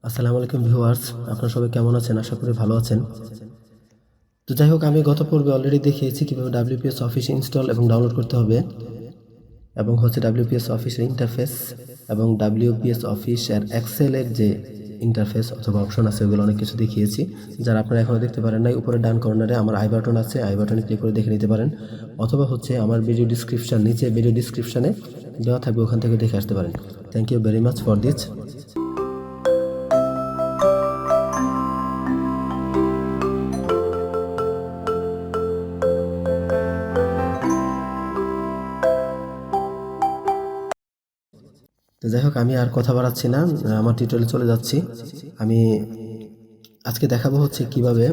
আসসালামু আলাইকুম ভিউয়ার্স, আপনারা সবাই কেমন আছেন? আশা করি ভালো আছেন। তো যাই হোক, আমি গত পর্বে অলরেডি দেখিয়েছি কিভাবে WPS অফিস ইনস্টল এবং ডাউনলোড করতে হবে এবং WPS অফিসের ইন্টারফেস এবং WPS অফিস আর এক্সেলের যে ইন্টারফেস অথবা অপশন আছে ওগুলো অনেক কিছু দেখিয়েছি। যারা আপনারা এখনও দেখতে পারেন নাই, উপরে ডান কর্নারে আমার আই বাটন আছে, আই বাটনে ক্লিক করে দেখে নিতে পারেন, অথবা আমার ভিডিও ডিসক্রিপশানে দেওয়া থাকবে, ওখান থেকে দেখে আসতে পারেন। Thank you very much for this. তো যাই হোক, আমি আর কথা বাড়াচ্ছি না, আমার টিউটোরিয়ালে চলে যাচ্ছি। আমি আজকে দেখাবো কিভাবে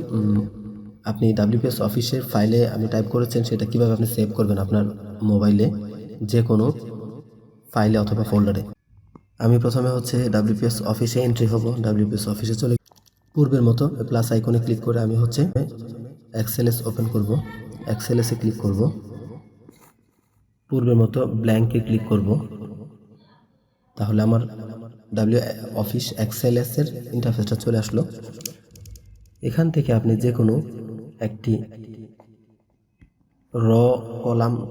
আপনি WPS অফিসের ফাইলে আপনি টাইপ করেছেন সেটা কিভাবে আপনি সেভ করবেন আপনার মোবাইলে যে কোনো ফাইলে অথবা ফোল্ডারে। আমি প্রথমে WPS অফিসে এন্ট্রি হব। WPS অফিসে চলে পূর্বের মতো প্লাস আইকনে ক্লিক করে আমি এক্সেলএস ওপেন করব। এক্সেলএসে ক্লিক করব, পূর্বের মতো ব্ল্যাঙ্কে ক্লিক করব। তাহলে আমার অফিস এক্সেলএস এর ইন্টারফেসটা চলে আসলো। এখান থেকে আপনি যে কোনো একটি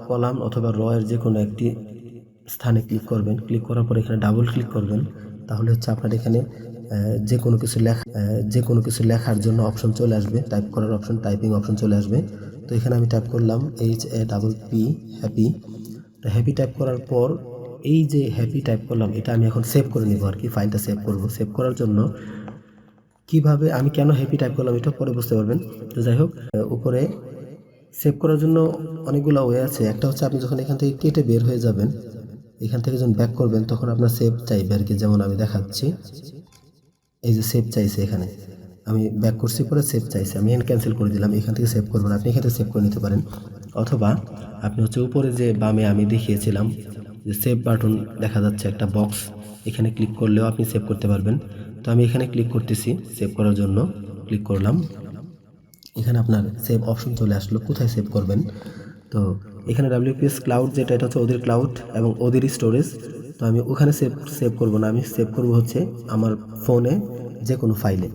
কলাম অথবা এর যে কোনো একটি স্থানে ক্লিক করবেন। ক্লিক করার পর এখানে ডাবল ক্লিক করবেন। তাহলে আপনার এখানে যে কোনো কিছু লেখার জন্য অপশন চলে আসবে, টাইপ করার অপশন, টাইপিং অপশন চলে আসবে। তো এখানে আমি টাইপ করলাম HAPP, হ্যাপি। তো হ্যাপি টাইপ করার পর এই যে হ্যাপি টাইপ করলাম, এটা আমি এখন সেভ করে নেব আর কি, ফাইলটা সেভ করব। সেভ করার জন্য কিভাবে, আমি কেন হ্যাপি টাইপ করলাম এটা পরে বুঝতে পারবেন। তো যাই হোক, উপরে সেভ করার জন্য অনেকগুলো ওয়ে আছে। একটা আপনি যখন এখান থেকে কেটে বের হয়ে যাবেন, এখান থেকে যখন ব্যাক করবেন তখন আপনার সেভ চাইবে আর কি। যেমন আমি দেখাচ্ছি, এই যে সেভ চাইছে, এখানে আমি ব্যাক করছি, পরে সেভ চাইছে, আমি এখানে ক্যান্সেল করে দিলাম। এখান থেকে সেভ করবেন, আপনি এখান থেকে সেভ করে নিতে পারেন। অথবা আপনি উপরে যে বামে আমি দেখিয়েছিলাম যে সেভ বাটন দেখা যাচ্ছে একটা বক্স, এখানে ক্লিক করলেও আপনি সেভ করতে পারবেন। তো আমি এখানে ক্লিক করতেছি, সেভ করার জন্য ক্লিক করলাম। এখানে আপনার সেভ অপশন চলে আসলো, কোথায় সেভ করবেন। তো এখানে WPS ক্লাউড যেটা, এটা ওদের ক্লাউড এবং ওদের স্টোরেজ। তো আমি ওখানে সেভ করব না, আমি সেভ করব আমার ফোনে যে কোনো ফাইলে।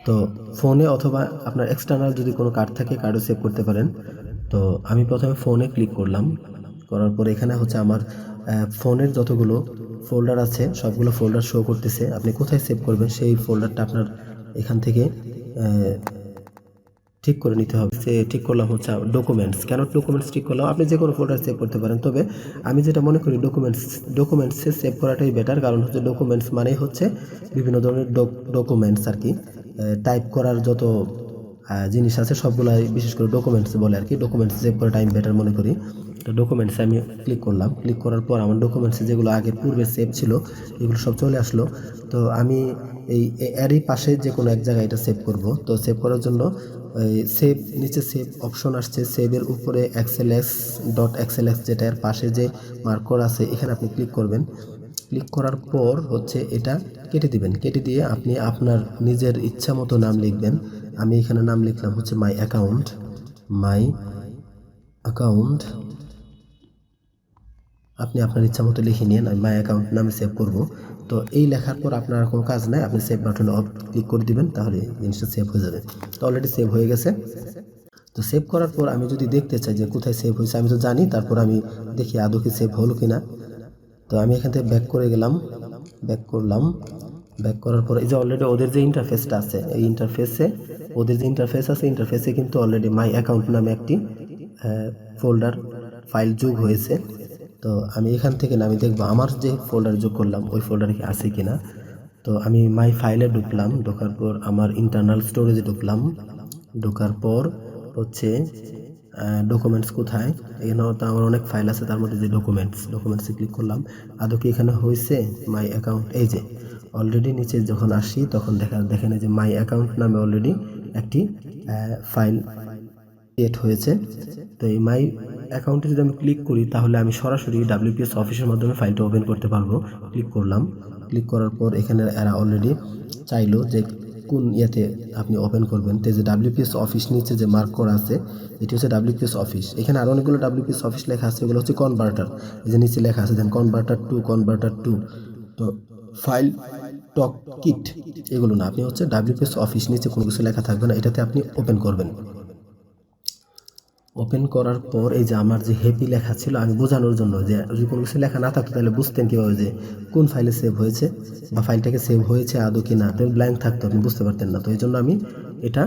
তো ফোনে অথবা আপনার এক্সটার্নাল যদি কোনো কার্ড থাকে, কার্ডও সেভ করতে পারেন। তো আমি প্রথমে ফোনে ক্লিক করলাম, করার পর এখানে আমার ফোনের যতগুলো ফোল্ডার আছে সবগুলো ফোল্ডার শো করতেছে। আপনি কোথায় সেভ করবেন সেই ফোল্ডারটা আপনার এখান থেকে ঠিক করে নিতে হবে। ঠিক করলাম ডকুমেন্টস। কেন ডকুমেন্টস ঠিক করলাম? আপনি যে কোনো ফোল্ডার সেভ করতে পারেন, তবে আমি যেটা মনে করি ডকুমেন্টসে সেভ করাটাই বেটার। কারণ ডকুমেন্টস মানেই বিভিন্ন ধরনের ডকুমেন্টস আর কি। টাইপ করার যত জিনিস আছে সবগুলাই বিশেষ করে ডকুমেন্টস বলে আর কি। ডকুমেন্টস সেভ করা টাইম বেটার মনে করি। তো ডকুমেন্টসে আমি ক্লিক করলাম। ক্লিক করার পর আমার ডকুমেন্টসে যেগুলো আগে পূর্বে সেভ ছিল এগুলো সব চলে আসলো। তো আমি এরই পাশে যে কোনো এক জায়গায় এটা সেভ করব। তো সেভ করার জন্য সেভ, নিচে সেভ অপশন আসছে, সেভের উপরে XLS যেটা, এর পাশে যে মার্কার আছে এখানে আপনি ক্লিক করবেন। ক্লিক করার পর এটা কেটে দিবেন। কেটে দিয়ে আপনি আপনার নিজের ইচ্ছা মতো নাম লিখবেন। আমি এখানে নাম লিখলাম মাই অ্যাকাউন্ট। আপনি আপনার ইচ্ছা মতো লিখে নিন। আমি মাই অ্যাকাউন্ট নামে সেভ করব। তো এই লেখার পর আপনার কোনো কাজ নাই, আপনি সেভ বাটনে ক্লিক করে দিবেন, তাহলে জিনিসটা সেভ হয়ে যাবে। তো অলরেডি সেভ হয়ে গেছে। তো সেভ করার পর আমি যদি দেখতে চাই যে কোথায় সেভ হয়েছে, আমি তো জানি, তারপর আমি দেখি আদৌ কি সেভ হলো কিনা। তো আমি এখান থেকে ব্যাক করে গেলাম, ব্যাক করলাম। ব্যাক করার পর এই যে অলরেডি ওদের যে ইন্টারফেসটা আছে, এই ইন্টারফেসে কিন্তু অলরেডি মাই অ্যাকাউন্ট নামে একটি ফোল্ডার ফাইল যোগ হয়েছে। তো আমি এখান থেকে আমি দেখবো আমার যে ফোল্ডার যোগ করলাম ওই ফোল্ডারে কি আছে কিনা। তো আমি মাই ফাইলে ঢুকলাম, ঢোকার পর আমার ইন্টারনাল স্টোরেজে ঢুকলাম। ঢোকার পর ডকুমেন্টস কোথায়, এখানেও তো আমার অনেক ফাইল আছে, তার মধ্যে যে ডকুমেন্টসে ক্লিক করলাম। আদৌ কি এখানে হয়েছে মাই অ্যাকাউন্ট? এই যে অলরেডি নিচে যখন আসি তখন দেখেন যে মাই অ্যাকাউন্ট নামে অলরেডি একটি ফাইল ক্রিয়েট হয়েছে। তো এই মাই অ্যাকাউন্টে যদি আমি ক্লিক করি তাহলে আমি সরাসরি WPS অফিসের মাধ্যমে ফাইলটা ওপেন করতে পারবো। ক্লিক করলাম। ক্লিক করার পর এখানে এরা অলরেডি চাইলো যে কোন ইয়েতে আপনি ওপেন করবেন। তো যে WPS অফিস নিচে যে মার্ক করা আছে এটি WPS অফিস। এখানে আরও অনেকগুলো WPS অফিস লেখা আছে, এগুলো কনভার্টার। এই যে নিচে লেখা আছে দেন কনভার্টার টু। তো ফাইল টক কিট এগুলো না, আপনি হচ্ছে WPS অফিস নিচে কোনো কিছু লেখা থাকবে না, এটাতে আপনি ওপেন করবেন। ওপেন করার পর এই যে আমার যে হ্যাপি লেখা ছিল, আমি বোঝানোর জন্য যে যদি কোনো কিছু লেখা না থাকতো তাহলে বুঝতেন কীভাবে যে কোন ফাইলে সেভ হয়েছে বা ফাইলটাকে সেভ হয়েছে আদৌ কি না, তো ব্ল্যাঙ্ক থাকতো, আপনি বুঝতে পারতেন না। তো এই জন্য আমি এটা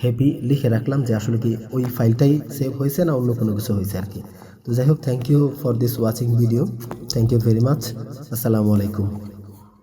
হ্যাপি লিখে রাখলাম যে আসলে কি ওই ফাইলটাই সেভ হয়েছে না অন্য কোনো কিছু হয়েছে আর কি। তো যাই হোক, thank you for this watching video, thank you very much, আসসালামু আলাইকুম।